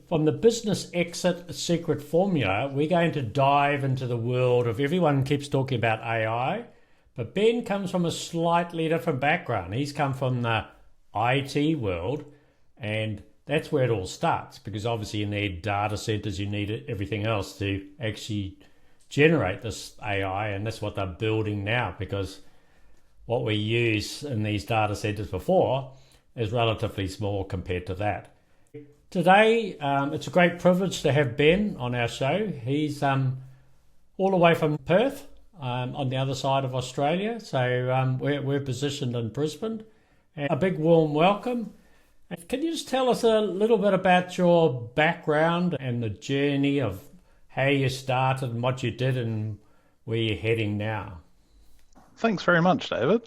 From the business exit secret formula, we're going to dive into the world of everyone keeps talking about AI, but Ben comes from a slightly different background. He's come from the IT world, and that's where it all starts, because obviously you need data centers, you need everything else to actually generate this AI, and that's what they're building now, because what we use in these data centers before is relatively small compared to that. Today, it's a great privilege to have Ben on our show. He's all the way from Perth, on the other side of Australia. So we're positioned in Brisbane. And a big warm welcome. Can you just tell us a little bit about your background and the journey of how you started and what you did and where you're heading now? Thanks very much, David.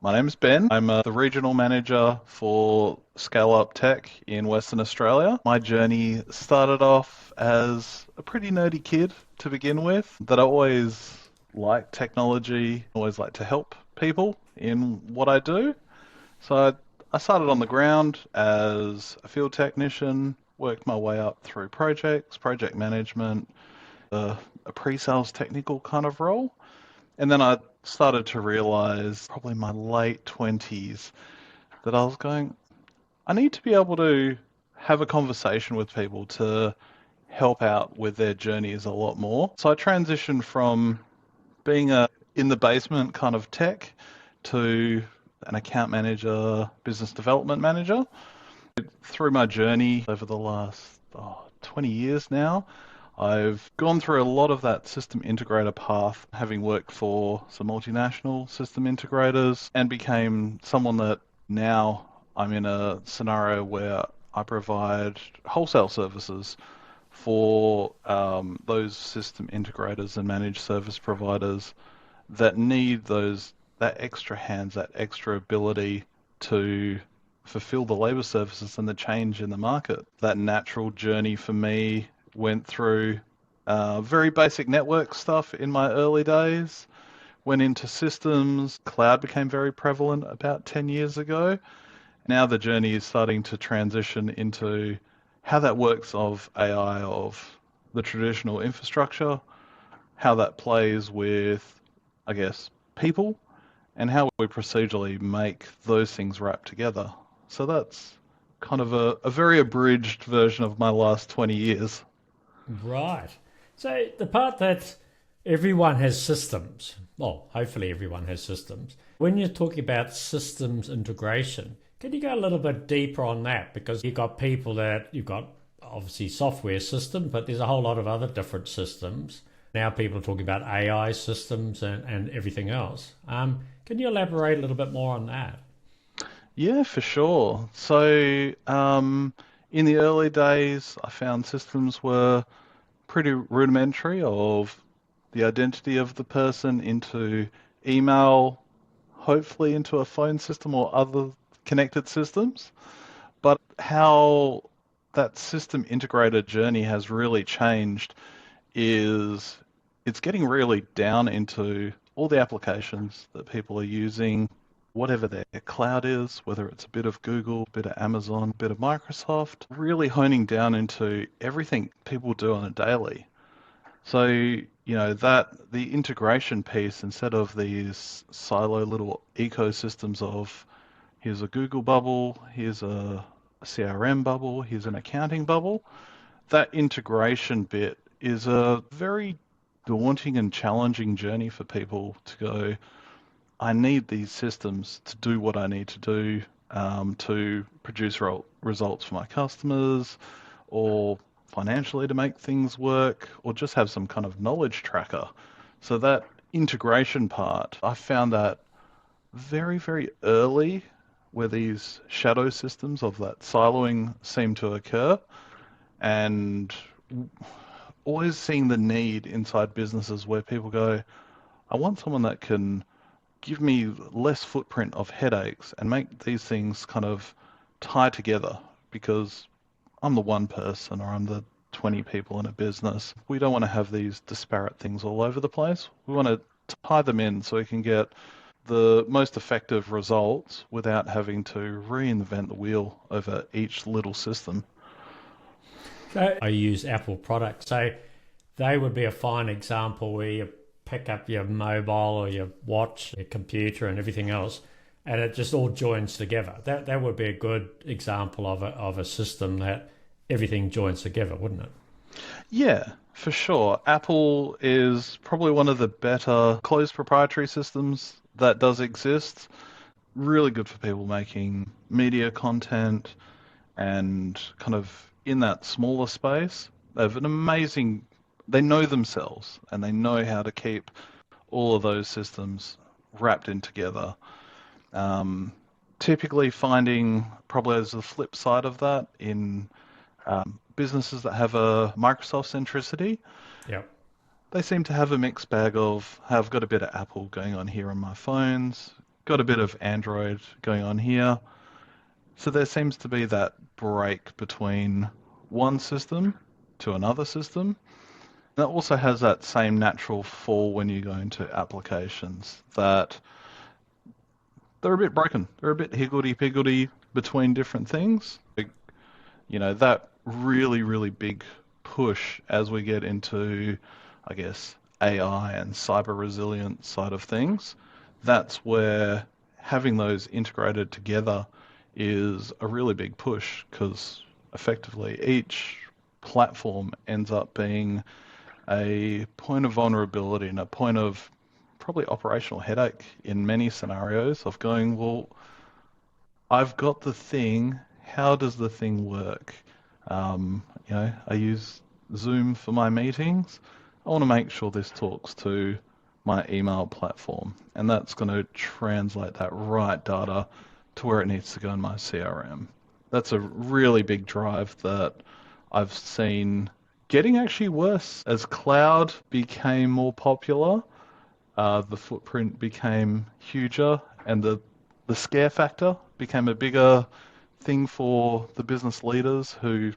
My name is Ben. I'm the regional manager for Scale Up Tech in Western Australia. My journey started off as a pretty nerdy kid to begin with, that I always liked technology, always liked to help people in what I do. So I started on the ground as a field technician, worked my way up through projects, project management, a pre-sales technical kind of role. And then I started to realize, probably in my late 20s, that I was going, I need to be able to have a conversation with people to help out with their journeys a lot more. So I transitioned from being a in the basement kind of tech to an account manager, business development manager. Through my journey over the last 20 years now, I've gone through a lot of that system integrator path, having worked for some multinational system integrators, and became someone that now I'm in a scenario where I provide wholesale services for those system integrators and managed service providers that need that extra hands, that extra ability to fulfill the labor services and the change in the market. That natural journey for me went through very basic network stuff in my early days, went into systems. Cloud became very prevalent about 10 years ago. Now the journey is starting to transition into how that works of AI, of the traditional infrastructure, how that plays with, I guess, people, and how we procedurally make those things wrap together. So that's kind of a very abridged version of my last 20 years. Right. So the part that everyone has systems, well, hopefully everyone has systems. When you're talking about systems integration, can you go a little bit deeper on that? Because you've got you've got obviously software systems, but there's a whole lot of other different systems. Now people are talking about AI systems and everything else. Can you elaborate a little bit more on that? Yeah, for sure. So in the early days, I found systems were pretty rudimentary of the identity of the person into email, hopefully into a phone system or other connected systems. But how that system integrator journey has really changed is it's getting really down into all the applications that people are using, whatever their cloud is, whether it's a bit of Google, a bit of Amazon, a bit of Microsoft, really honing down into everything people do on a daily. So, that the integration piece, instead of these silo little ecosystems of here's a Google bubble, here's a CRM bubble, here's an accounting bubble, that integration bit is a very daunting and challenging journey for people to go, I need these systems to do what I need to do to produce results for my customers, or financially to make things work, or just have some kind of knowledge tracker. So that integration part, I found that very, very early where these shadow systems of that siloing seem to occur, and always seeing the need inside businesses where people go, I want someone that can give me less footprint of headaches and make these things kind of tie together, because I'm the one person or I'm the 20 people in a business. We don't want to have these disparate things all over the place. We want to tie them in so we can get the most effective results without having to reinvent the wheel over each little system. So I use Apple products. So they would be a fine example where you pick up your mobile or your watch, your computer and everything else, and it just all joins together. That would be a good example of a system that everything joins together, wouldn't it? Yeah, for sure. Apple is probably one of the better closed proprietary systems that does exist. Really good for people making media content and kind of in that smaller space. They have an amazing, they know themselves and they know how to keep all of those systems wrapped in together. Um, Typically finding probably as the flip side of that in businesses that have a Microsoft centricity, Yeah. they seem to have a mixed bag of, have got a bit of Apple going on here on my phones, got a bit of Android going on here. So there seems to be that break between one system to another system. That also has that same natural fall when you go into applications that they're a bit broken. They're a bit higgledy-piggledy between different things. That really, really big push as we get into, I guess, AI and cyber resilience side of things, that's where having those integrated together is a really big push because effectively each platform ends up being a point of vulnerability and a point of probably operational headache in many scenarios of going, well, I've got the thing. How does the thing work? I use Zoom for my meetings. I want to make sure this talks to my email platform, and that's going to translate that right data to where it needs to go in my CRM. That's a really big drive that I've seen getting actually worse as cloud became more popular. The footprint became huger, and the scare factor became a bigger thing for the business leaders who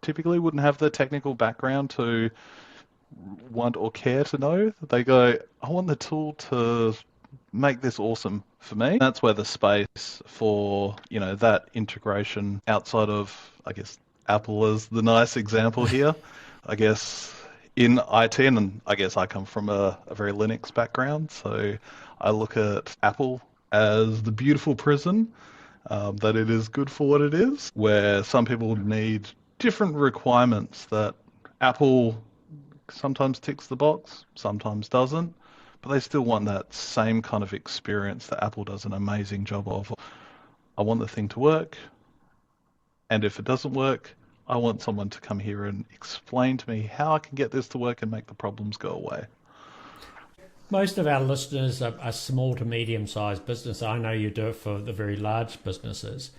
typically wouldn't have the technical background to want or care to know. They go, I want the tool to make this awesome for me. That's where the space for, that integration outside of, I guess, Apple is the nice example here. I guess in IT, and I guess I come from a very Linux background, so I look at Apple as the beautiful prison, that it is good for what it is, where some people need different requirements that Apple sometimes ticks the box, sometimes doesn't, but they still want that same kind of experience that Apple does an amazing job of. I want the thing to work, and if it doesn't work, I want someone to come here and explain to me how I can get this to work and make the problems go away. Most of our listeners are small to medium sized businesses. I know you do it for the very large businesses.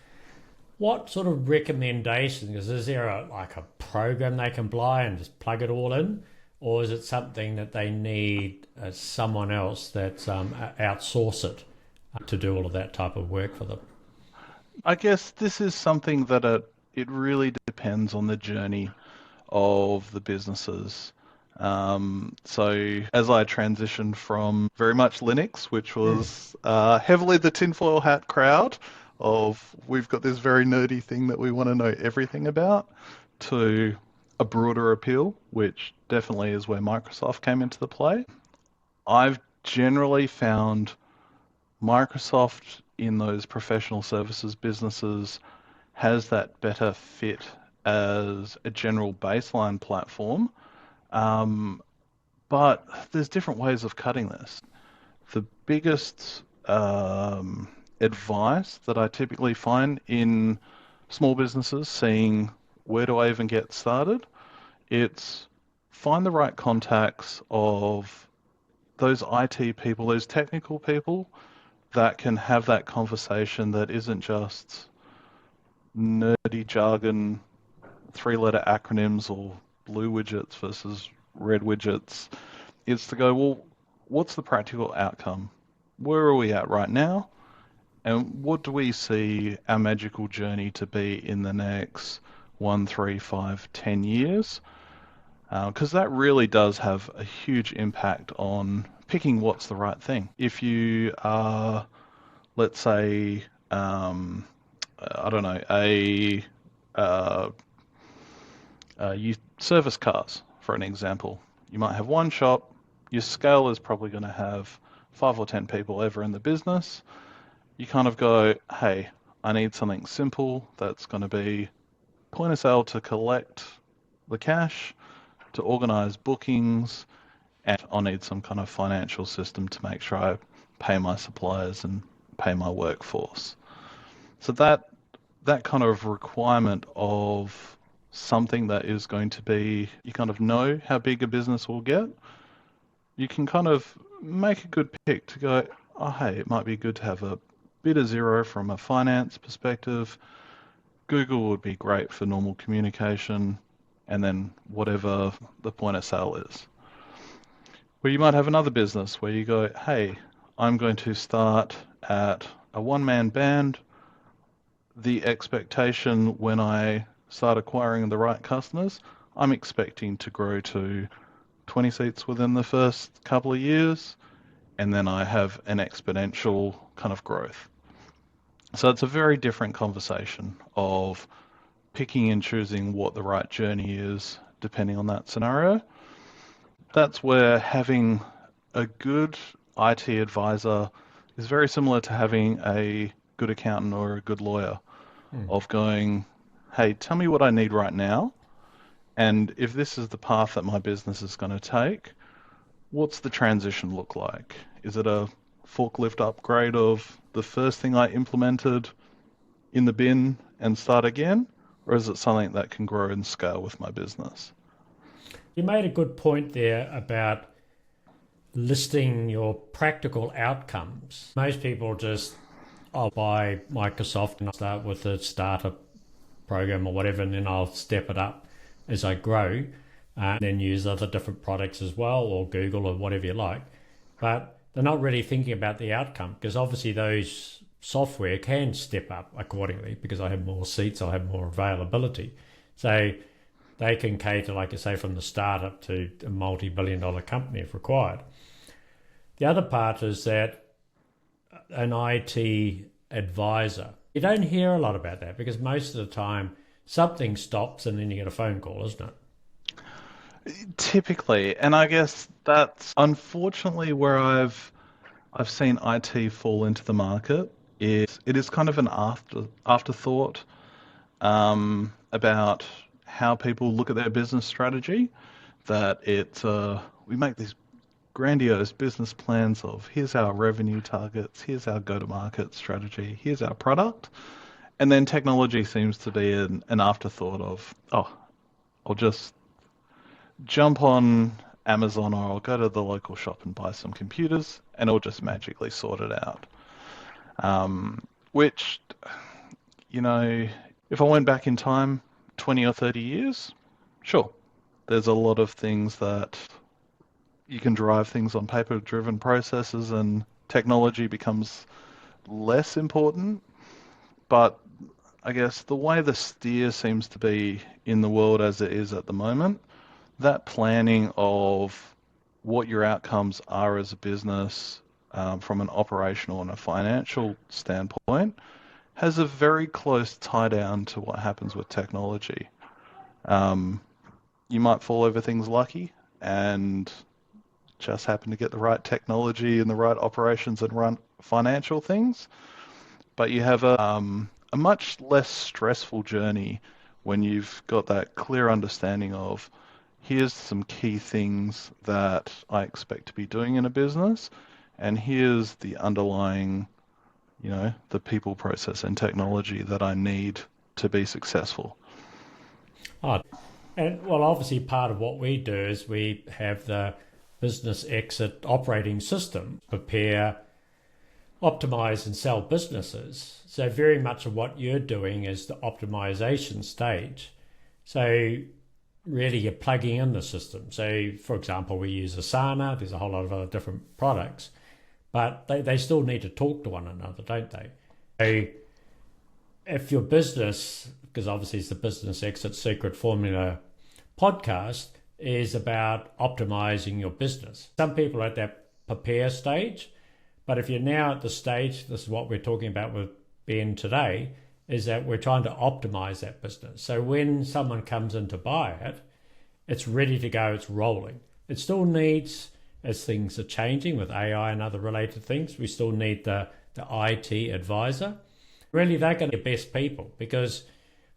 What sort of recommendations? Is there a program they can buy and just plug it all in? Or is it something that they need someone else that's outsource it to do all of that type of work for them? I guess this is something that it really depends on the journey of the businesses. So as I transitioned from very much Linux, which was heavily the tinfoil hat crowd of we've got this very nerdy thing that we want to know everything about, to a broader appeal, which definitely is where Microsoft came into the play. I've generally found Microsoft in those professional services businesses has that better fit as a general baseline platform. But there's different ways of cutting this. The biggest advice that I typically find in small businesses, seeing where do I even get started, it's find the right contacts of those IT people, those technical people that can have that conversation that isn't just nerdy jargon, three-letter acronyms or blue widgets versus red widgets. It's to go, well, what's the practical outcome? Where are we at right now? And what do we see our magical journey to be in the next 1, 3, 5, 10 years? Because that really does have a huge impact on picking what's the right thing. If you are, let's say, I don't know, a You service cars, for an example. You might have one shop. Your scale is probably going to have 5 or 10 people ever in the business. You kind of go, hey, I need something simple that's going to be point of sale to collect the cash, to organize bookings, and I'll need some kind of financial system to make sure I pay my suppliers and pay my workforce. So that kind of requirement of something that is going to be, you kind of know how big a business will get, you can kind of make a good pick to go, oh, hey, it might be good to have a bit of zero from a finance perspective. Google would be great for normal communication, and then whatever the point of sale is. Where you might have another business where you go, hey, I'm going to start at a one-man band. The expectation when I start acquiring the right customers, I'm expecting to grow to 20 seats within the first couple of years, and then I have an exponential kind of growth. So it's a very different conversation of picking and choosing what the right journey is depending on that scenario. That's where having a good IT advisor is very similar to having a good accountant or a good lawyer, of going, hey, tell me what I need right now. And if this is the path that my business is going to take, what's the transition look like? Is it a forklift upgrade of the first thing I implemented in the bin and start again? Or is it something that can grow and scale with my business? You made a good point there about listing your practical outcomes. Most people just, I'll buy Microsoft and I'll start with a startup program or whatever, and then I'll step it up as I grow, and then use other different products as well, or Google or whatever you like. But they're not really thinking about the outcome, because obviously those software can step up accordingly because I have more seats, I have more availability. So they can cater, like I say, from the startup to a multi-billion-dollar company if required. The other part is that an IT advisor, you don't hear a lot about that because most of the time something stops and then you get a phone call, isn't it? Typically, and I guess that's unfortunately where I've seen IT fall into the market. It is kind of an afterthought about how people look at their business strategy. That we make these grandiose business plans of here's our revenue targets, here's our go-to-market strategy, here's our product, and then technology seems to be an afterthought of, oh, I'll just jump on Amazon or I'll go to the local shop and buy some computers and it'll just magically sort it out. Which, if I went back in time 20 or 30 years, sure, there's a lot of things that you can drive things on paper-driven processes and technology becomes less important. But I guess the way the steer seems to be in the world as it is at the moment, that planning of what your outcomes are as a business from an operational and a financial standpoint has a very close tie down to what happens with technology. You might fall over things lucky and just happen to get the right technology and the right operations and run financial things, but you have a much less stressful journey when you've got that clear understanding of here's some key things that I expect to be doing in a business, and here's the underlying, the people, process, and technology that I need to be successful. Oh, and well, obviously part of what we do is we have the business exit operating system, prepare, optimize and sell businesses. So very much of what you're doing is the optimization stage. So really you're plugging in the system. So for example, we use Asana, there's a whole lot of other different products, but they still need to talk to one another, don't they? So if your business, because obviously it's the Business Exit Secret Formula podcast, is about optimizing your business. Some people are at that prepare stage, but if you're now at the stage, this is what we're talking about with Ben today, is that we're trying to optimize that business. So when someone comes in to buy it, it's ready to go, it's rolling. It still needs, as things are changing with AI and other related things, we still need the IT advisor. Really, they're going to be the best people because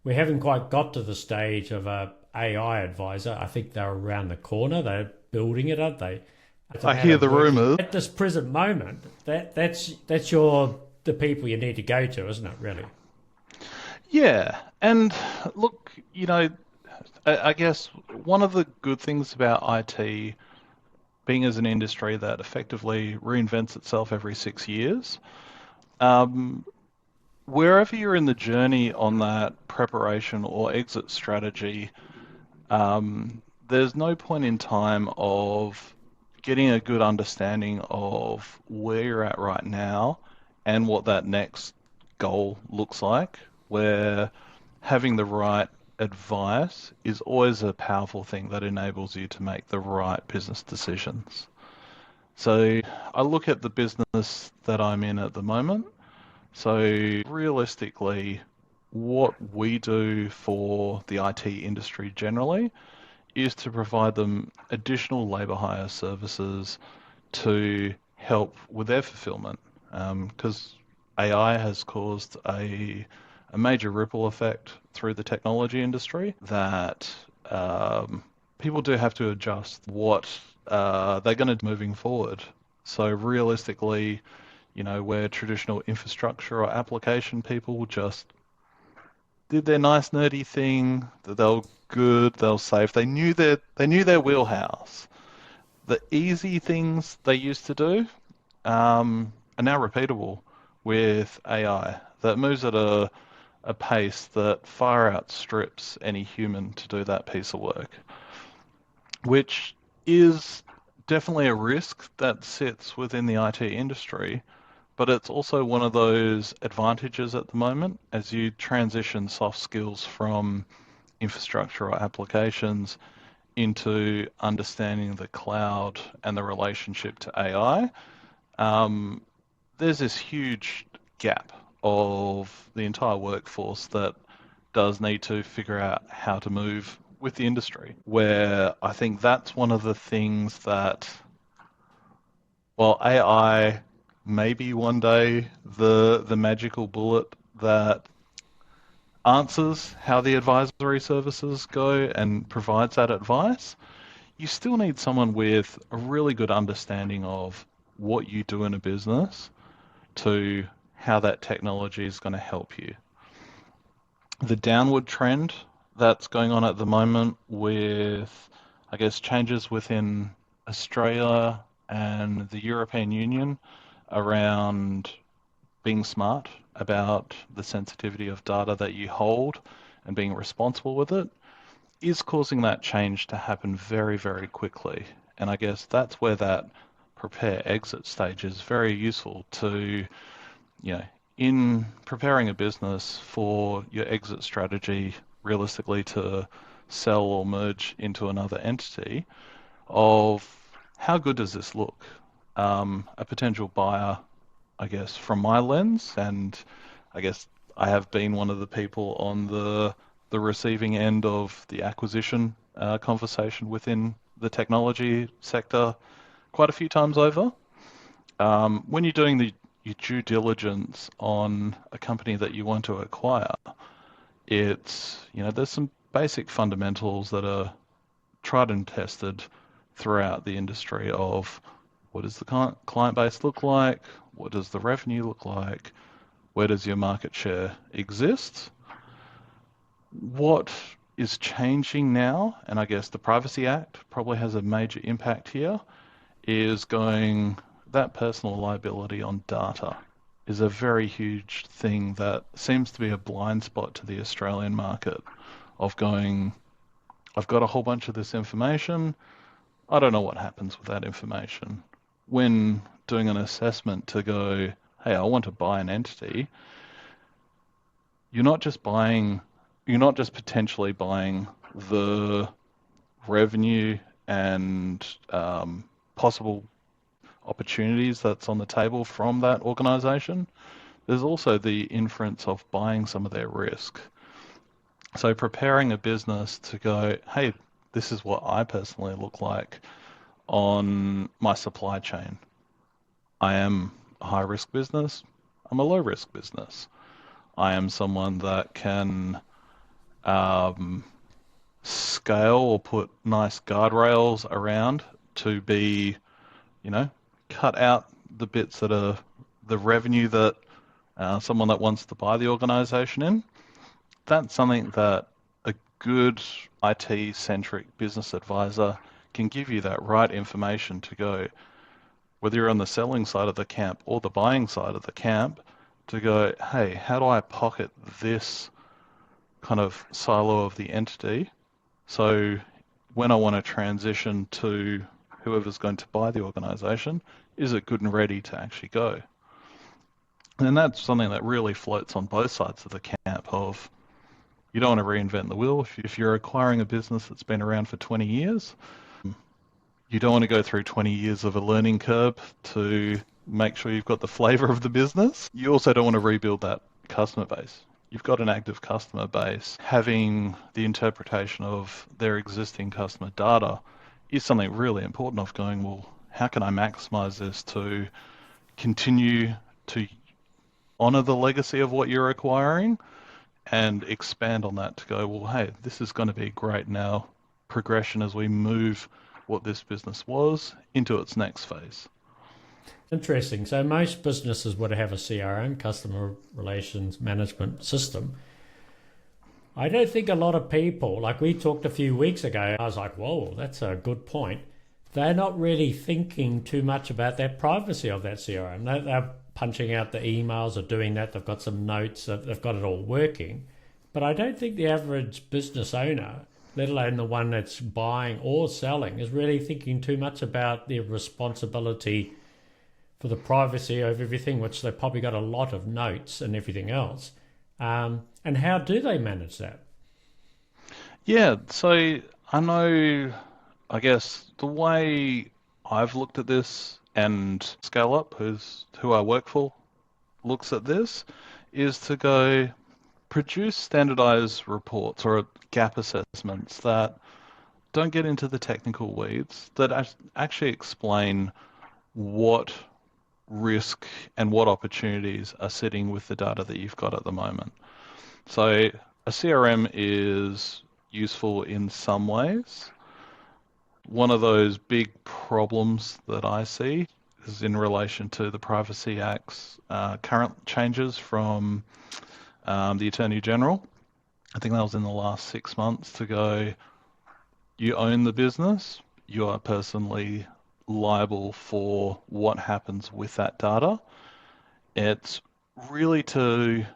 we haven't quite got to the stage of a AI advisor. I think they're around the corner. They're building it, aren't they? I hear the rumours. At this present moment, that's the people you need to go to, isn't it, really? Yeah, and look, I guess one of the good things about IT being as an industry that effectively reinvents itself every 6 years, wherever you're in the journey on that preparation or exit strategy, there's no point in time of getting a good understanding of where you're at right now and what that next goal looks like, where having the right advice is always a powerful thing that enables you to make the right business decisions. So I look at the business that I'm in at the moment. So realistically, what we do for the IT industry generally is to provide them additional labour hire services to help with their fulfillment. Because AI has caused a major ripple effect through the technology industry that people do have to adjust what they're going to do moving forward. So realistically, where traditional infrastructure or application people just did their nice nerdy thing, that they were good, they were safe, they knew their wheelhouse. The easy things they used to do are now repeatable with AI that moves at a pace that far outstrips any human to do that piece of work, which is definitely a risk that sits within the IT industry, but it's also one of those advantages at the moment as you transition soft skills from infrastructure or applications into understanding the cloud and the relationship to AI. There's this huge gap of the entire workforce that does need to figure out how to move with the industry, where I think that's one of the things that, well, AI may be one day the magical bullet that answers how the advisory services go and provides that advice. You still need someone with a really good understanding of what you do in a business to how that technology is going to help you. The downward trend that's going on at the moment with, I guess, changes within Australia and the European Union around being smart about the sensitivity of data that you hold and being responsible with it is causing that change to happen very, very quickly. And I guess that's where that prepare exit stage is very useful to, in preparing a business for your exit strategy, realistically to sell or merge into another entity, of how good does this look? A potential buyer, I guess, from my lens, and I guess I have been one of the people on the receiving end of the acquisition conversation within the technology sector quite a few times over. When you're doing your due diligence on a company that you want to acquire, it's, there's some basic fundamentals that are tried and tested throughout the industry of what does the client base look like? What does the revenue look like? Where does your market share exist? What is changing now, and I guess the Privacy Act probably has a major impact here, is going that personal liability on data is a very huge thing that seems to be a blind spot to the Australian market of going, I've got a whole bunch of this information, I don't know what happens with that information. When doing an assessment to go, hey, I want to buy an entity, you're not just potentially buying the revenue and possible opportunities that's on the table from that organization, there's also the inference of buying some of their risk. So preparing a business to go, hey, this is what I personally look like on my supply chain. I am a high risk business. I'm a low risk business. I am someone that can scale or put nice guardrails around to be, cut out the bits that are the revenue that someone that wants to buy the organization in. That's something that a good IT-centric business advisor can give you that right information to go, whether you're on the selling side of the camp or the buying side of the camp, to go, hey, how do I pocket this kind of silo of the entity? So when I want to transition to whoever's going to buy the organization, is it good and ready to actually go? And that's something that really floats on both sides of the camp of, you don't want to reinvent the wheel. If you're acquiring a business that's been around for 20 years, you don't want to go through 20 years of a learning curve to make sure you've got the flavor of the business. You also don't want to rebuild that customer base. You've got an active customer base. Having the interpretation of their existing customer data is something really important of going, well, how can I maximize this to continue to honor the legacy of what you're acquiring and expand on that to go, well, hey, this is going to be great now progression as we move what this business was into its next phase. Interesting. So most businesses would have a CRM, customer relations management system. I don't think a lot of people, like we talked a few weeks ago, I was like, whoa, that's a good point. They're not really thinking too much about that privacy of that CRM. They're punching out the emails or doing that. They've got some notes. They've got it all working. But I don't think the average business owner, let alone the one that's buying or selling, is really thinking too much about their responsibility for the privacy of everything, which they've probably got a lot of notes and everything else. And how do they manage that? Yeah, so I know, I guess the way I've looked at this and Scale Up, who I work for, looks at this, is to go produce standardized reports or gap assessments that don't get into the technical weeds, that actually explain what risk and what opportunities are sitting with the data that you've got at the moment. So a CRM is useful in some ways. One of those big problems that I see is in relation to the Privacy Act's current changes from the Attorney General. I think that was in the last 6 months to go, you own the business, you are personally liable for what happens with that data. It's really to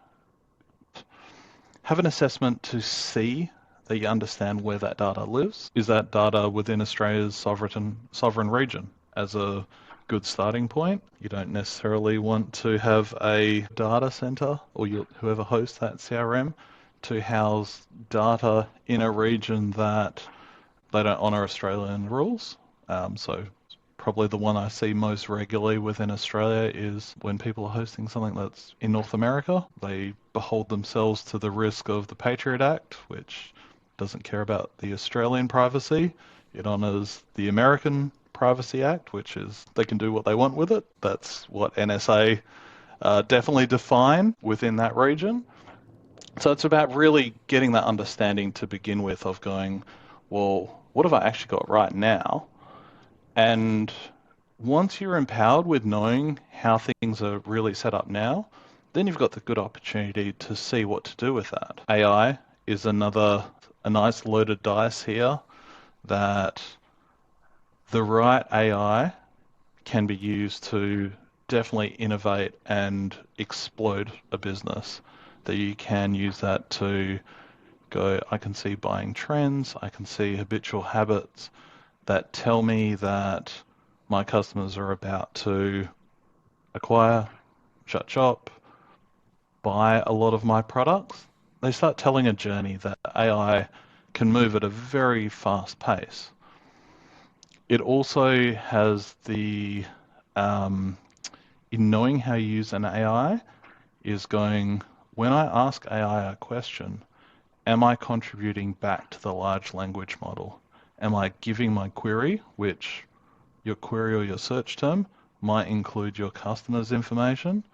have an assessment to see that you understand where that data lives. Is that data within Australia's sovereign region as a good starting point? You don't necessarily want to have a data center or whoever hosts that CRM to house data in a region that they don't honor Australian rules. So probably the one I see most regularly within Australia is when people are hosting something that's in North America. They behold themselves to the risk of the Patriot Act, which doesn't care about the Australian privacy. It honors the American Privacy Act, which is they can do what they want with it. That's what NSA definitely define within that region. So it's about really getting that understanding to begin with of going, well, what have I actually got right now? And once you're empowered with knowing how things are really set up now, then you've got the good opportunity to see what to do with that. AI is a nice loaded dice here that the right AI can be used to definitely innovate and explode a business. That you can use that to go, I can see buying trends, I can see habitual habits that tell me that my customers are about to acquire, shut shop, buy a lot of my products. They start telling a journey that AI can move at a very fast pace. It also has in knowing how you use an AI, is going, when I ask AI a question, am I contributing back to the large language model? Am I giving my query, which your query or your search term might include your customer's information?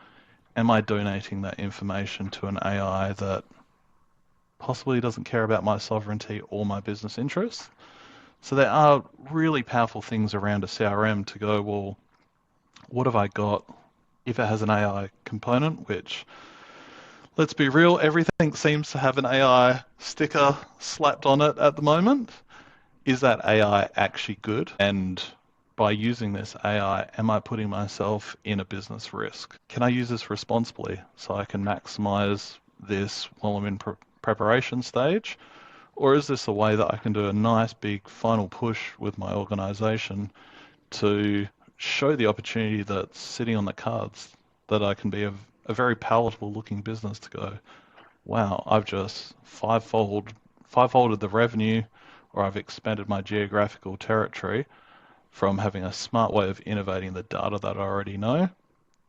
Am I donating that information to an AI that possibly doesn't care about my sovereignty or my business interests? So there are really powerful things around a CRM to go, well, what have I got if it has an AI component, which, let's be real, everything seems to have an AI sticker slapped on it at the moment. Is that AI actually good? And by using this AI, am I putting myself in a business risk? Can I use this responsibly so I can maximize this while I'm in preparation stage? Or is this a way that I can do a nice big final push with my organization to show the opportunity that's sitting on the cards, that I can be a very palatable looking business to go, wow, I've just fivefolded the revenue, or I've expanded my geographical territory from having a smart way of innovating the data that I already know.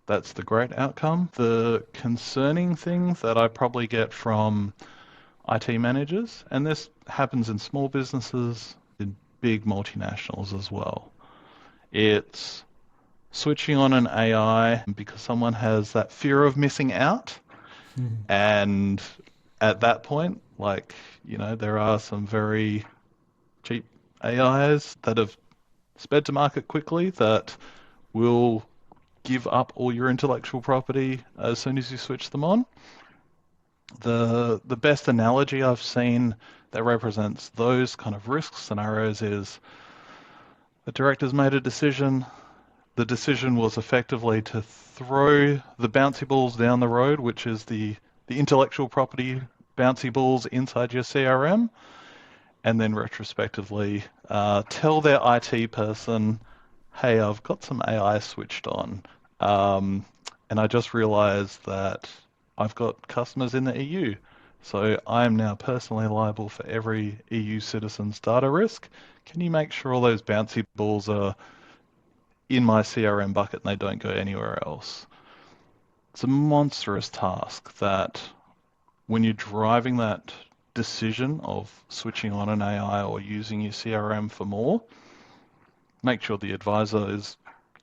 That's the great outcome. The concerning thing that I probably get from IT managers, and this happens in small businesses, in big multinationals as well. It's switching on an AI because someone has that fear of missing out. And at that point, there are some very cheap AIs that have sped to market quickly that will give up all your intellectual property as soon as you switch them on. The best analogy I've seen that represents those kind of risk scenarios is the directors made a decision. The decision was effectively to throw the bouncy balls down the road, which is the intellectual property bouncy balls inside your CRM, and then retrospectively tell their IT person, hey, I've got some AI switched on, and I just realized that I've got customers in the EU, so I am now personally liable for every EU citizen's data risk. Can you make sure all those bouncy balls are in my CRM bucket and they don't go anywhere else? It's a monstrous task that when you're driving that decision of switching on an AI or using your CRM for more, make sure the advisor is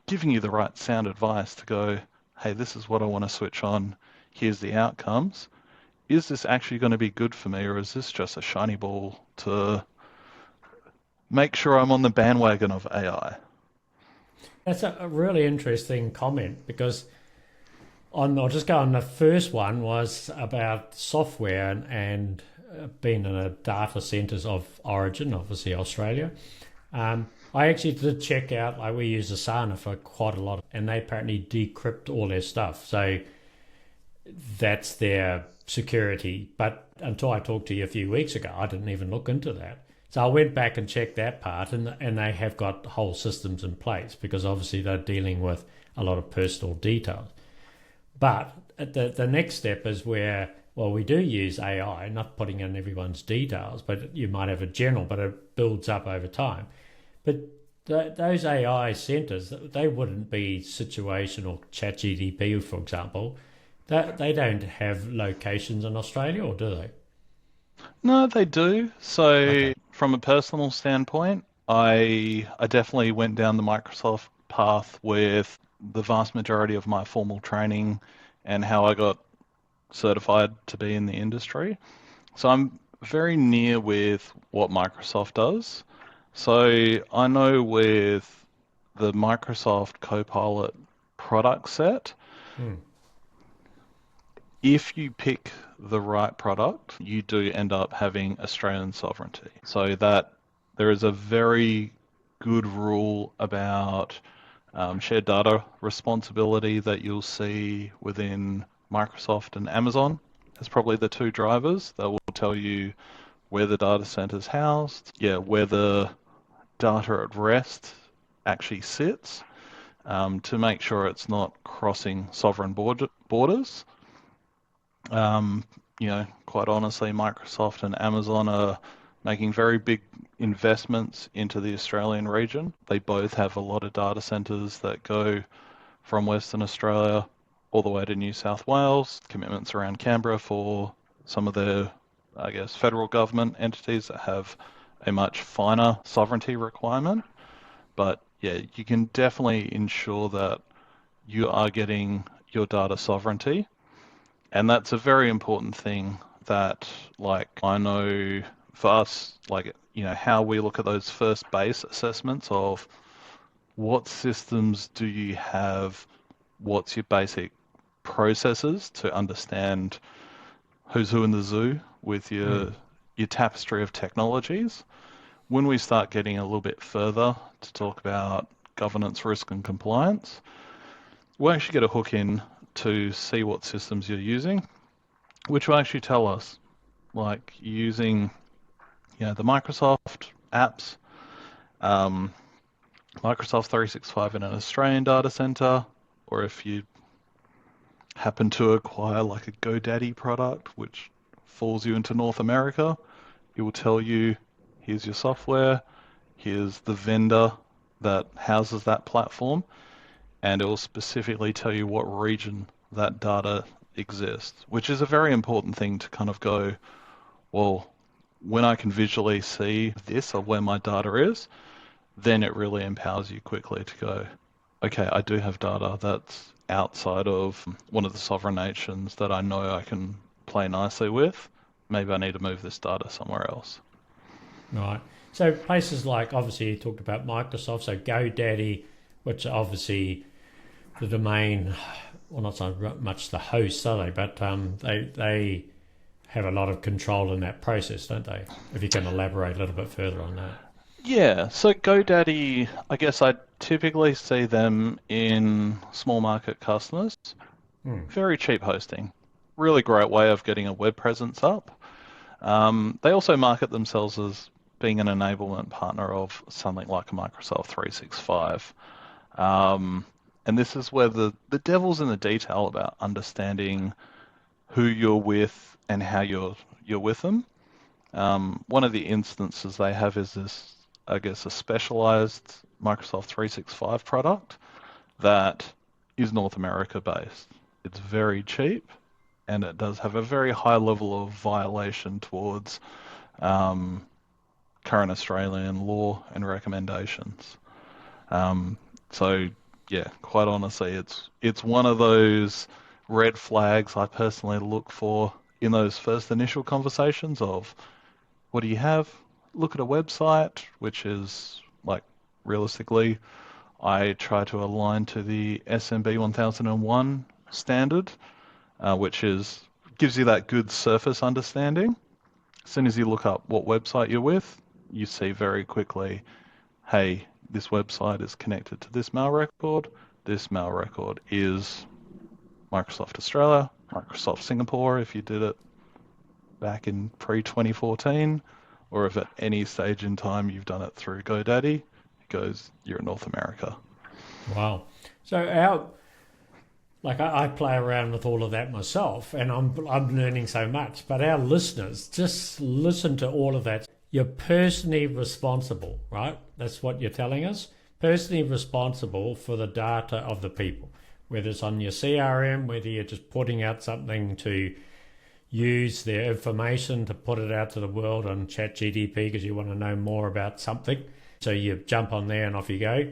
giving you the right sound advice to go, hey, this is what I want to switch on. Here's the outcomes. Is this actually going to be good for me, or is this just a shiny ball to make sure I'm on the bandwagon of AI? That's a really interesting comment because I'll just go on. The first one was about software and being in a data centers of origin, obviously Australia. I actually did check out, like we use Asana for quite a lot, and they apparently decrypt all their stuff. So that's their security. But until I talked to you a few weeks ago, I didn't even look into that. So I went back and checked that part, and they have got whole systems in place because obviously they're dealing with a lot of personal details. But the next step is where, well, we do use AI, not putting in everyone's details, but you might have a general, but it builds up over time. But those AI centers, they wouldn't be situational ChatGPT, for example. They don't have locations in Australia, or do they? No, they do. So Okay. from a personal standpoint, I definitely went down the Microsoft path with the vast majority of my formal training and how I got certified to be in the industry. So I'm very near with what Microsoft does. So I know with the Microsoft Copilot product set, Hmm. if you pick the right product, you do end up having Australian sovereignty. So that there is a very good rule about shared data responsibility that you'll see within Microsoft and Amazon as probably the two drivers that will tell you where the data center is housed, where the data at rest actually sits, to make sure it's not crossing sovereign borders. Quite honestly, Microsoft and Amazon are making very big investments into the Australian region. They both have a lot of data centers that go from Western Australia all the way to New South Wales, commitments around Canberra for some of the, I guess, federal government entities that have a much finer sovereignty requirement. But yeah, you can definitely ensure that you are getting your data sovereignty. And that's a very important thing that, like, I know for us, like, how we look at those first base assessments of what systems do you have, what's your basic processes to understand who's who in the zoo with Mm. your tapestry of technologies. When we start getting a little bit further to talk about governance, risk, and compliance, we'll actually get a hook in to see what systems you're using, which will actually tell us, like using, the Microsoft apps, um, Microsoft 365 in an Australian data center, or if you happen to acquire like a GoDaddy product, which falls you into North America, it will tell you, here's your software, here's the vendor that houses that platform, and it will specifically tell you what region that data exists, which is a very important thing to kind of go, well, when I can visually see this or where my data is, then it really empowers you quickly to go, okay, I do have data that's outside of one of the sovereign nations that I know I can play nicely with. Maybe I need to move this data somewhere else. Right. So places like, obviously you talked about Microsoft, so GoDaddy, which are obviously the domain, well, not so much the hosts, are they? But they have a lot of control in that process, don't they? If you can elaborate a little bit further on that. Yeah, so GoDaddy, I guess I typically see them in small market customers. Hmm. Very cheap hosting. Really great way of getting a web presence up. They also market themselves as being an enablement partner of something like a Microsoft 365. And this is where the devil's in the detail about understanding who you're with and how you're with them. One of the instances they have is this, I guess, a specialized Microsoft 365 product that is North America based. It's very cheap and it does have a very high level of violation towards um, current Australian law and recommendations. So yeah, quite honestly, it's one of those red flags I personally look for in those first initial conversations of what do you have? Look at a website, which is like realistically, I try to align to the SMB 1001 standard, which is gives you that good surface understanding. As soon as you look up what website you're with, you see very quickly, hey, this website is connected to this mail record. This mail record is Microsoft Australia, Microsoft Singapore, if you did it back in pre-2014, or if at any stage in time you've done it through GoDaddy, it goes, you're in North America. Wow. So I play around with all of that myself, and I'm learning so much. But our listeners, just listen to all of that. You're personally responsible, right? That's what you're telling us. Personally responsible for the data of the people, whether it's on your CRM, whether you're just putting out something to use their information to put it out to the world on ChatGPT because you want to know more about something. So you jump on there and off you go.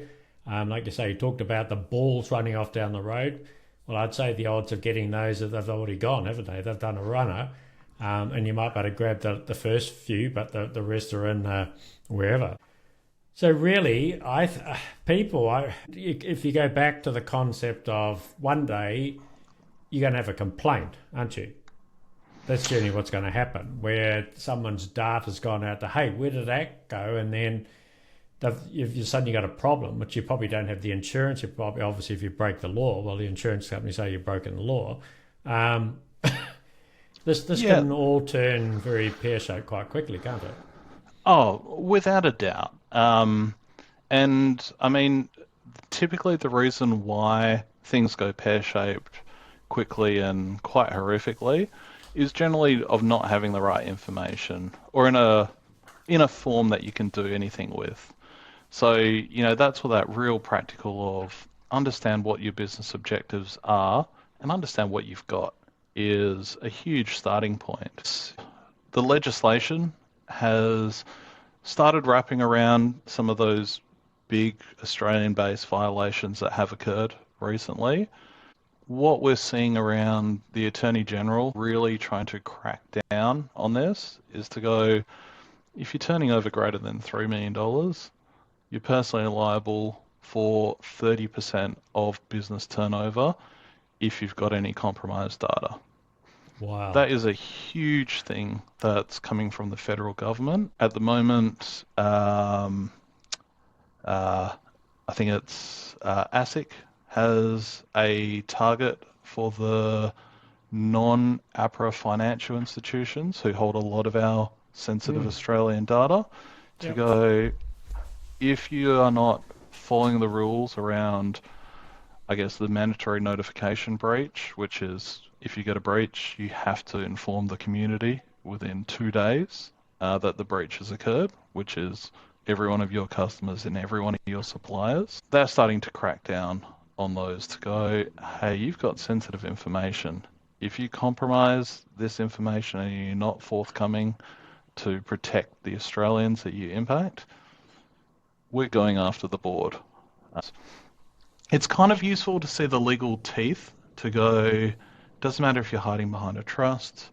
Like you say, you talked about the balls running off down the road. Well, I'd say the odds of getting those that they've already gone, haven't they? They've done a runner, and you might be able to grab the first few, but the rest are in wherever. So really, if you go back to the concept of one day, you're going to have a complaint, aren't you? That's generally what's going to happen, where someone's data's gone out to, hey, where did that go? And then you've suddenly got a problem, which you probably don't have the insurance. You probably, obviously, if you break the law, well, the insurance company say you've broken the law. This Yeah. can all turn very pear-shaped quite quickly, can't it? Oh, without a doubt. And I mean, typically the reason why things go pear-shaped quickly and quite horrifically is generally of not having the right information or in a form that you can do anything with. So, that's where that real practical of understand what your business objectives are and understand what you've got is a huge starting point. The legislation has started wrapping around some of those big Australian-based violations that have occurred recently. What we're seeing around the Attorney General really trying to crack down on this is to go, if you're turning over greater than $3 million, you're personally liable for 30% of business turnover if you've got any compromised data. Wow. That is a huge thing that's coming from the federal government. At the moment, I think it's ASIC has a target for the non-APRA financial institutions who hold a lot of our sensitive Australian data to go, if you are not following the rules around, I guess, the mandatory notification breach, which is if you get a breach, you have to inform the community within 2 days that the breach has occurred, which is every one of your customers and every one of your suppliers. They're starting to crack down on those to go, hey, you've got sensitive information. If you compromise this information and you're not forthcoming to protect the Australians that you impact, we're going after the board. It's kind of useful to see the legal teeth to go, doesn't matter if you're hiding behind a trust,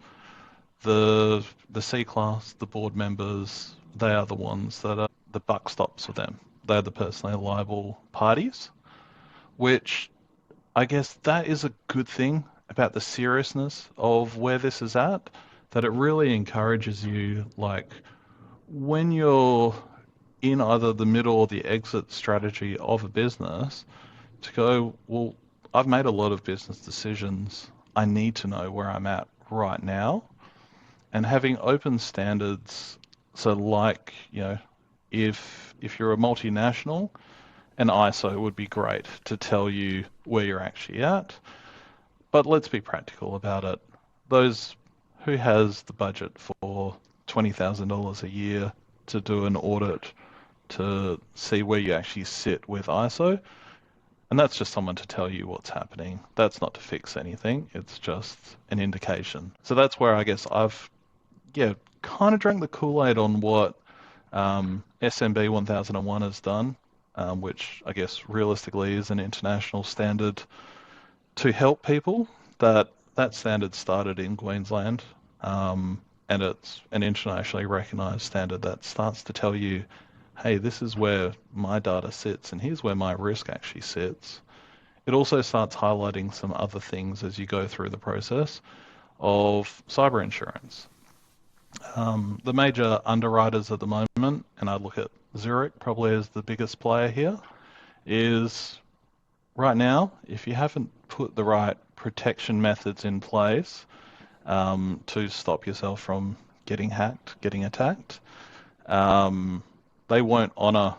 the C-class, the board members, they are the ones that are, the buck stops with them. They're the personally liable parties, which I guess that is a good thing about the seriousness of where this is at, that it really encourages you, like, when you're in either the middle or the exit strategy of a business, to go, well, I've made a lot of business decisions. I need to know where I'm at right now. And having open standards, so like, you know, if you're a multinational, an ISO would be great to tell you where you're actually at. But let's be practical about it. Those who has the budget for $20,000 a year to do an audit to see where you actually sit with ISO, and that's just someone to tell you what's happening. That's not to fix anything. It's just an indication. So that's where I guess I've, kind of drank the Kool-Aid on what SMB 1001 has done, which I guess realistically is an international standard to help people. That standard started in Queensland, and it's an internationally recognised standard that starts to tell you, hey, this is where my data sits and here's where my risk actually sits. It also starts highlighting some other things as you go through the process of cyber insurance. The major underwriters at the moment, and I look at Zurich probably as the biggest player here, is right now, if you haven't put the right protection methods in place to stop yourself from getting hacked, getting attacked, they won't honour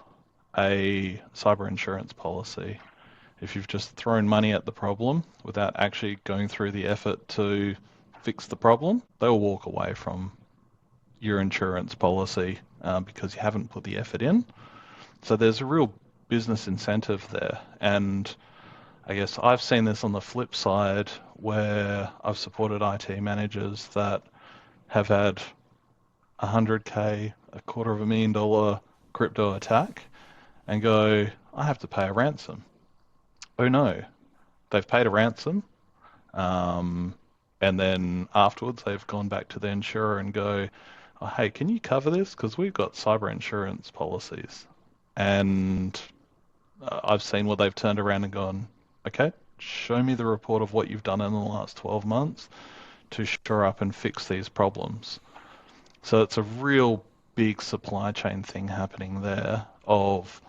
a cyber insurance policy. If you've just thrown money at the problem without actually going through the effort to fix the problem, they'll walk away from your insurance policy because you haven't put the effort in. So there's a real business incentive there. And I guess I've seen this on the flip side where I've supported IT managers that have had $100K, $250,000 crypto attack and go, I have to pay a ransom. Oh no, they've paid a ransom. And then afterwards they've gone back to the insurer and go, oh, hey, can you cover this? Because we've got cyber insurance policies. And I've seen where they've turned around and gone, okay, show me the report of what you've done in the last 12 months to shore up and fix these problems. So it's a real big supply chain thing happening there of,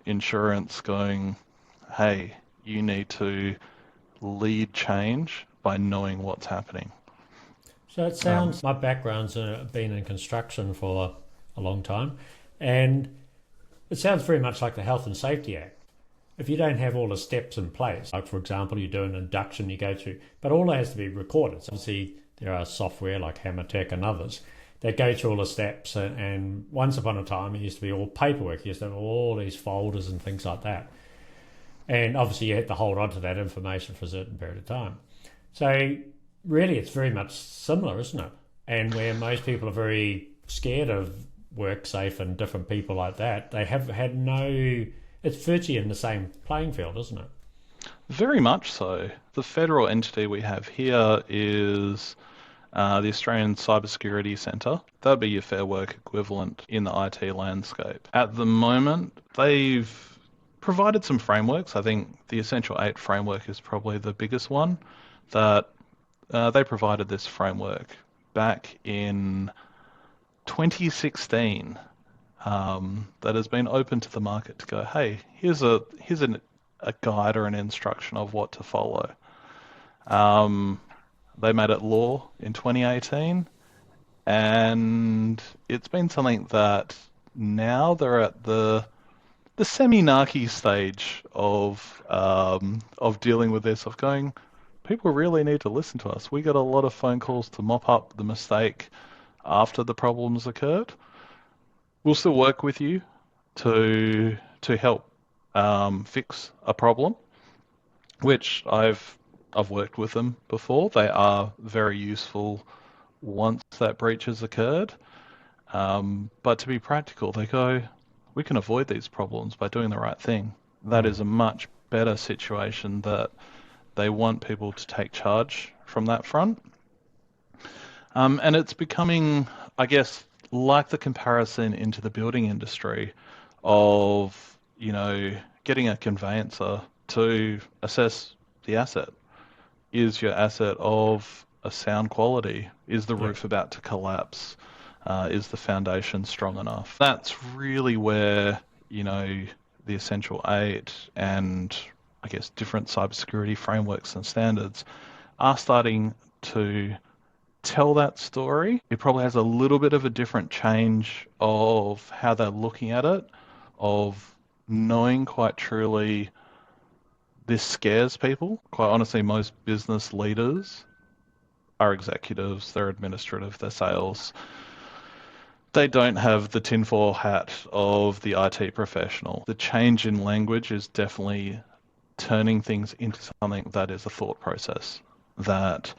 insurance going, hey, you need to lead change by knowing what's happening. So it sounds, my background's been in construction for a long time, and it sounds very much like the Health and Safety Act. If you don't have all the steps in place, like for example, you do an induction, you go through, but all that has to be recorded. So obviously, there are software like Hammertech and others that go through all the steps, and once upon a time, it used to be all paperwork. You used to have all these folders and things like that. And obviously you have to hold on to that information for a certain period of time. So really it's very much similar, isn't it? And where most people are very scared of WorkSafe and different people like that, they have had no, it's virtually in the same playing field, isn't it? Very much so. The federal entity we have here is the Australian Cybersecurity Centre. That'd be your Fair Work equivalent in the IT landscape. At the moment, they've provided some frameworks. I think the Essential 8 framework is probably the biggest one that they provided this framework back in 2016 that has been open to the market to go, hey, here's a guide or an instruction of what to follow. They made it law in 2018, and it's been something that now they're at the semi-narky stage of dealing with this, of going, people really need to listen to us. We got a lot of phone calls to mop up the mistake after the problems occurred. We'll still work with you to help fix a problem, which I've worked with them before. They are very useful once that breach has occurred. But to be practical, they go, we can avoid these problems by doing the right thing. That is a much better situation that they want people to take charge from that front. And it's becoming, I guess, like the comparison into the building industry of, getting a conveyancer to assess the asset. Is your asset of a sound quality? Is the roof about to collapse? Is the foundation strong enough? That's really where, the Essential 8 and I guess different cybersecurity frameworks and standards are starting to tell that story. It probably has a little bit of a different change of how they're looking at it, of knowing quite truly this scares people. Quite honestly, most business leaders are executives, they're administrative, they're sales. They don't have the tinfoil hat of the IT professional. The change in language is definitely turning things into something that is a thought process that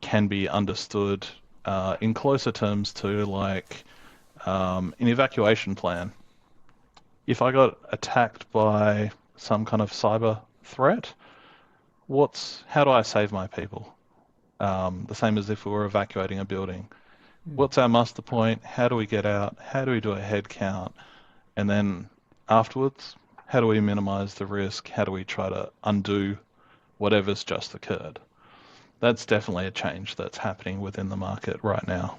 can be understood in closer terms to like an evacuation plan. If I got attacked by some kind of cyber threat, how do I save my people? The same as if we were evacuating a building. What's our muster point? How do we get out? How do we do a head count? And then afterwards, how do we minimize the risk? How do we try to undo whatever's just occurred? That's definitely a change that's happening within the market right now.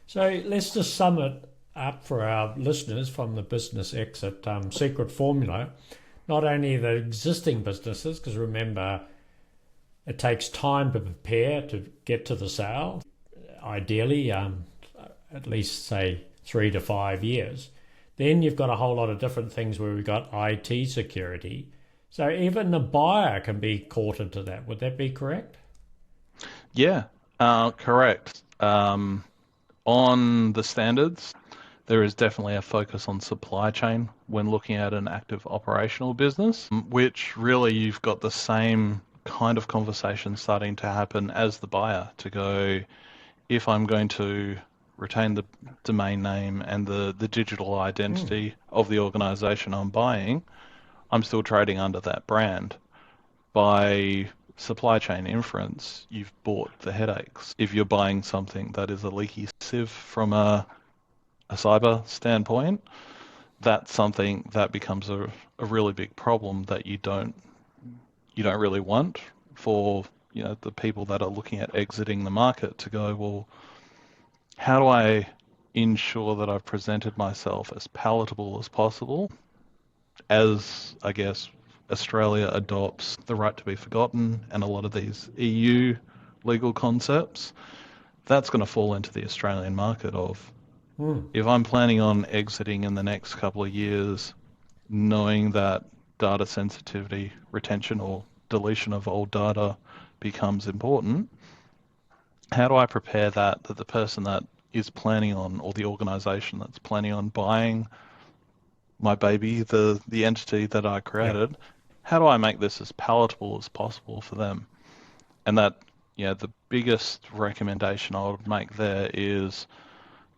So let's just sum it up for our listeners from the business exit secret formula. Not only the existing businesses, because remember, it takes time to prepare to get to the sale. Ideally, at least say 3 to 5 years. Then you've got a whole lot of different things where we've got IT security. So even the buyer can be caught into that. Would that be correct? Yeah, correct. On the standards, there is definitely a focus on supply chain when looking at an active operational business, which really you've got the same kind of conversation starting to happen as the buyer to go, if I'm going to retain the domain name and the digital identity of the organization I'm buying, I'm still trading under that brand. By supply chain inference, you've bought the headaches. If you're buying something that is a leaky sieve from a cyber standpoint, that's something that becomes a really big problem that you don't really want for the people that are looking at exiting the market to go, well, how do I ensure that I've presented myself as palatable as possible as, I guess, Australia adopts the right to be forgotten and a lot of these EU legal concepts? That's going to fall into the Australian market of, if I'm planning on exiting in the next couple of years, knowing that data sensitivity, retention or deletion of old data becomes important, how do I prepare that the person that is planning on, or the organization that's planning on buying my baby, the entity that I Yeah. created, how do I make this as palatable as possible for them? And that, the biggest recommendation I would make there is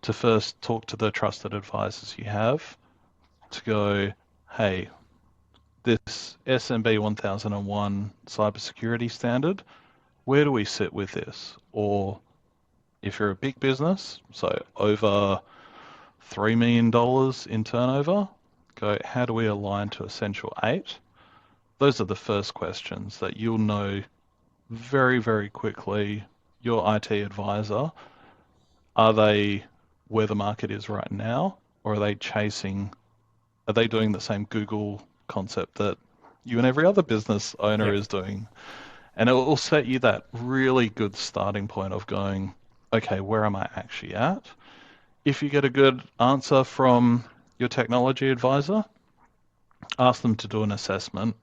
to first talk to the trusted advisors you have to go, hey, this SMB 1001 cybersecurity standard, where do we sit with this? Or if you're a big business, so over $3 million in turnover, go, how do we align to Essential 8? Those are the first questions that you'll know very, very quickly. Your IT advisor, are they where the market is right now, or are they doing the same Google concept that you and every other business owner Yeah. is doing? And it will set you that really good starting point of going, okay, where am I actually at? If you get a good answer from your technology advisor, ask them to do an assessment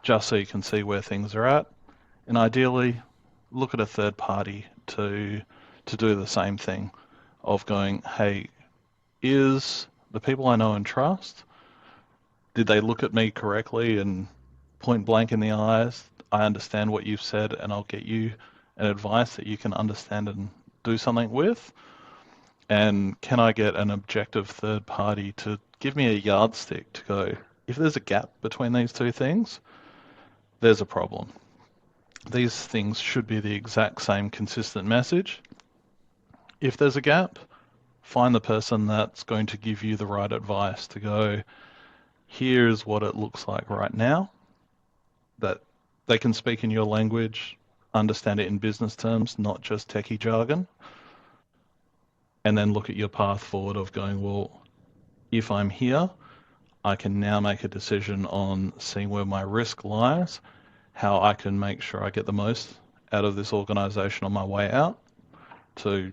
just so you can see where things are at. And ideally, look at a third party to do the same thing of going, hey, is the people I know and trust, did they look at me correctly and point blank in the eyes? I understand what you've said and I'll get you an advice that you can understand and do something with. And can I get an objective third party to give me a yardstick to go, if there's a gap between these two things, there's a problem. These things should be the exact same consistent message. If there's a gap, find the person that's going to give you the right advice to go, here's what it looks like right now, that they can speak in your language, understand it in business terms, not just techie jargon, and then look at your path forward of going, well, if I'm here, I can now make a decision on seeing where my risk lies, how I can make sure I get the most out of this organization on my way out to,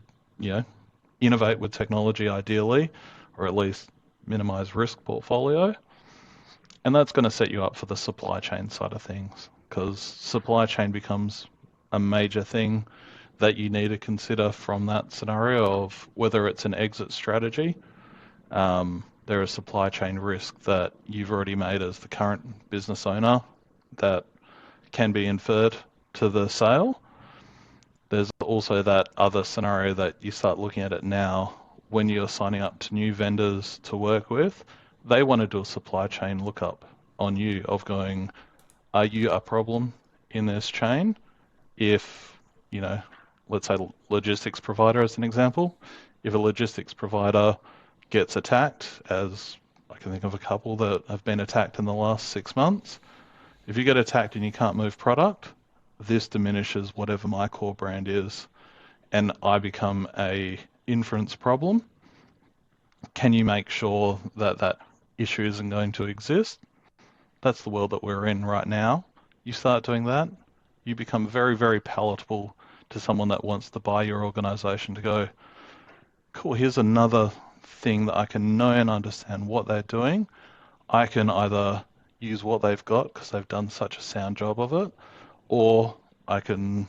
innovate with technology ideally, or at least minimize risk portfolio. And that's going to set you up for the supply chain side of things, because supply chain becomes a major thing that you need to consider from that scenario of whether it's an exit strategy. There is supply chain risk that you've already made as the current business owner that can be inferred to the sale. There's also that other scenario that you start looking at it now when you're signing up to new vendors to work with. They want to do a supply chain lookup on you of going, are you a problem in this chain? If, let's say logistics provider as an example, if a logistics provider gets attacked, as I can think of a couple that have been attacked in the last 6 months, if you get attacked and you can't move product, this diminishes whatever my core brand is, and I become a inference problem. Can you make sure that that issue isn't going to exist? That's the world that we're in right now. You start doing that, you become very, very palatable to someone that wants to buy your organization to go, cool, here's another thing that I can know and understand what they're doing. I can either use what they've got because they've done such a sound job of it, or I can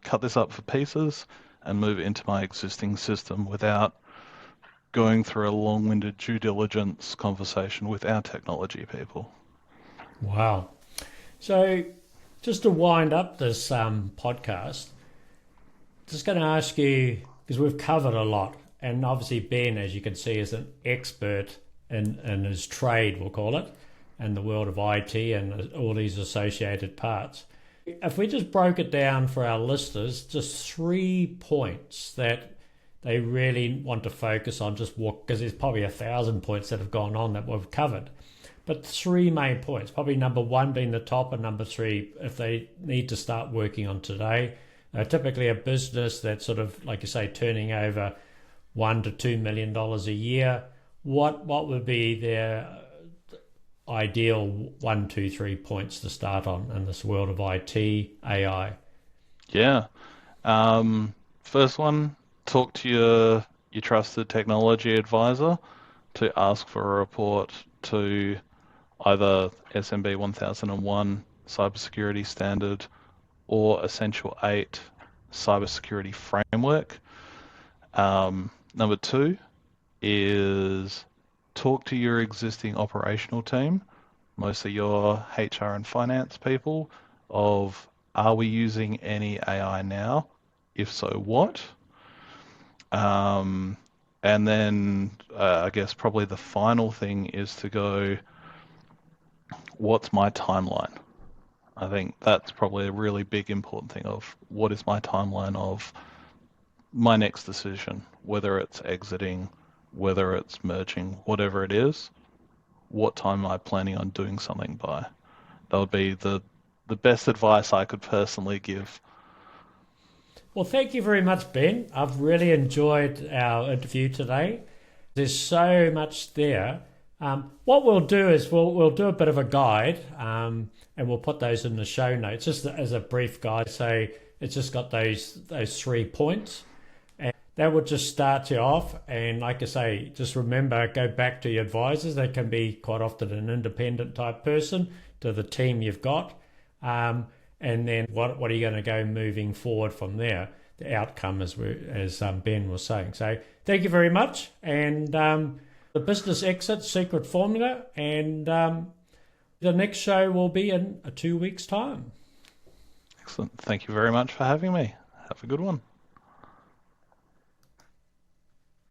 cut this up for pieces and move it into my existing system without going through a long-winded due diligence conversation with our technology people. Wow. So, just to wind up this podcast, just going to ask you, because we've covered a lot, and obviously Ben, as you can see, is an expert in his trade, we'll call it, and the world of IT and all these associated parts. If we just broke it down for our listeners, just 3 points that they really want to focus on, just walk, because there's probably 1,000 points that have gone on that we've covered. But 3 main points, probably number 1 being the top, and number 3, if they need to start working on today. Typically a business that's sort of, like you say, turning over $1 to $2 million a year, what would be their ideal 1, 2, 3 points to start on in this world of IT, AI? Yeah. First one, talk to your trusted technology advisor to ask for a report to either SMB 1001 cybersecurity standard or Essential 8 cybersecurity framework. Number 2 is talk to your existing operational team, mostly your HR and finance people, of are we using any AI now? If so, what? And then I guess probably the final thing is to go, what's my timeline? I think that's probably a really big important thing of what is my timeline of my next decision, whether it's exiting, whether it's merging, whatever it is, what time am I planning on doing something by? That would be the best advice I could personally give. Well, thank you very much, Ben. I've really enjoyed our interview today. There's so much there. What we'll do is we'll do a bit of a guide, and we'll put those in the show notes just as a brief guide. So it's just got those 3 points, and that would just start you off. And like I say, just remember, go back to your advisors. They can be quite often an independent type person to the team you've got. And then what are you going to go moving forward from there? The outcome, as Ben was saying. So thank you very much. And the business exit secret formula. And the next show will be in 2 weeks' time. Excellent. Thank you very much for having me. Have a good one.